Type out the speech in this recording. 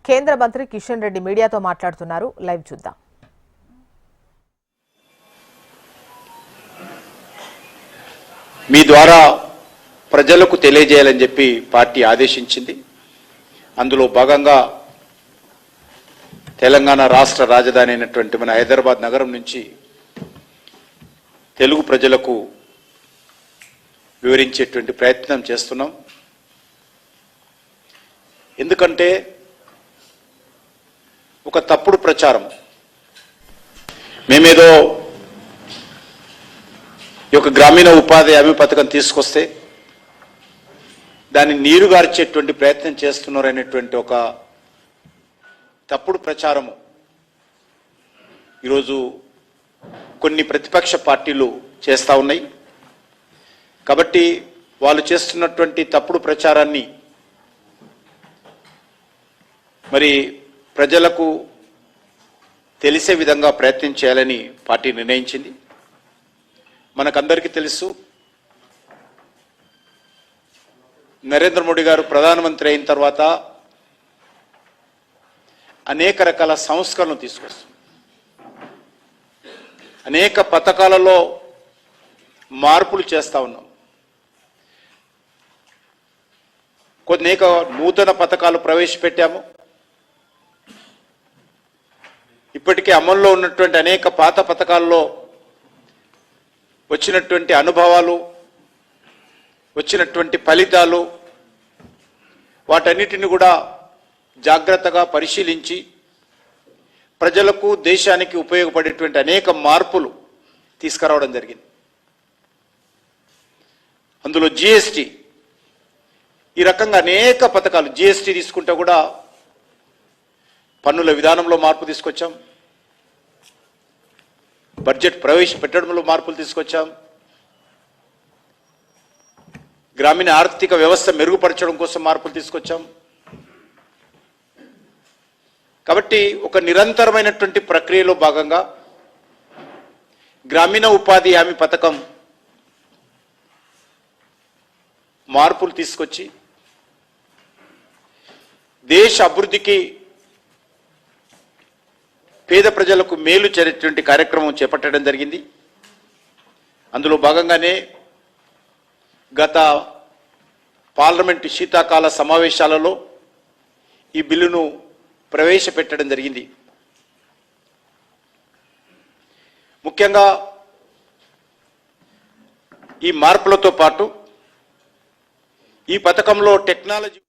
కేంద్ర మంత్రి కిషన్ రెడ్డి మీడియాతో మాట్లాడుతున్నారు. లైవ్ చూద్దాం. మీ ద్వారా ప్రజలకు తెలియజేయాలని చెప్పి పార్టీ ఆదేశించింది. అందులో భాగంగా తెలంగాణ రాష్ట్ర రాజధాని అయినటువంటి మన హైదరాబాద్ నగరం నుంచి తెలుగు ప్రజలకు వివరించేటువంటి ప్రయత్నం చేస్తున్నాం. ఎందుకంటే ఒక తప్పుడు ప్రచారం, మేమేదో ఈ యొక్క గ్రామీణ ఉపాధి హామీ పథకం తీసుకొస్తే దాన్ని నీరుగార్చేటువంటి ప్రయత్నం చేస్తున్నారనేటువంటి ఒక తప్పుడు ప్రచారము ఈరోజు కొన్ని ప్రతిపక్ష పార్టీలు చేస్తూ ఉన్నాయి. కాబట్టి వాళ్ళు చేస్తున్నటువంటి తప్పుడు ప్రచారాన్ని మరి ప్రజలకు తెలిసే విధంగా ప్రయత్నం చేయాలని పార్టీ నిర్ణయించింది. మనకందరికీ తెలుసు, నరేంద్ర మోడీ గారు ప్రధానమంత్రి అయిన తర్వాత అనేక రకాల సంస్కరణలు తీసుకొస్తారు. అనేక పథకాలలో మార్పులు చేస్తూ ఉన్నాం. అనేక నూతన పథకాలు ప్రవేశపెట్టాము. ఇప్పటికే అమల్లో ఉన్నటువంటి అనేక పాత పథకాల్లో వచ్చినటువంటి అనుభవాలు, వచ్చినటువంటి ఫలితాలు, వాటన్నిటిని కూడా జాగ్రత్తగా పరిశీలించి ప్రజలకు దేశానికి ఉపయోగపడేటువంటి అనేక మార్పులు తీసుకురావడం జరిగింది. అందులో జిఎస్టీ, ఈ రకంగా అనేక పథకాలు, జిఎస్టీ తీసుకుంటే కూడా పన్నుల విధానంలో మార్పు తీసుకొచ్చాం, బడ్జెట్ ప్రవేశపెట్టడంలో మార్పులు తీసుకొచ్చాం, గ్రామీణ ఆర్థిక వ్యవస్థ మెరుగుపరచడం కోసం మార్పులు తీసుకొచ్చాం. కాబట్టి ఒక నిరంతరమైనటువంటి ప్రక్రియలో భాగంగా గ్రామీణ ఉపాధి హామీ పథకం మార్పులు తీసుకొచ్చి దేశ అభివృద్ధికి, పేద ప్రజలకు మేలు చేరేటువంటి కార్యక్రమం చేపట్టడం జరిగింది. అందులో భాగంగానే గత పార్లమెంటు శీతాకాల సమావేశాలలో ఈ బిల్లును ప్రవేశపెట్టడం జరిగింది. ముఖ్యంగా ఈ మార్పులతో పాటు ఈ పథకంలో టెక్నాలజీ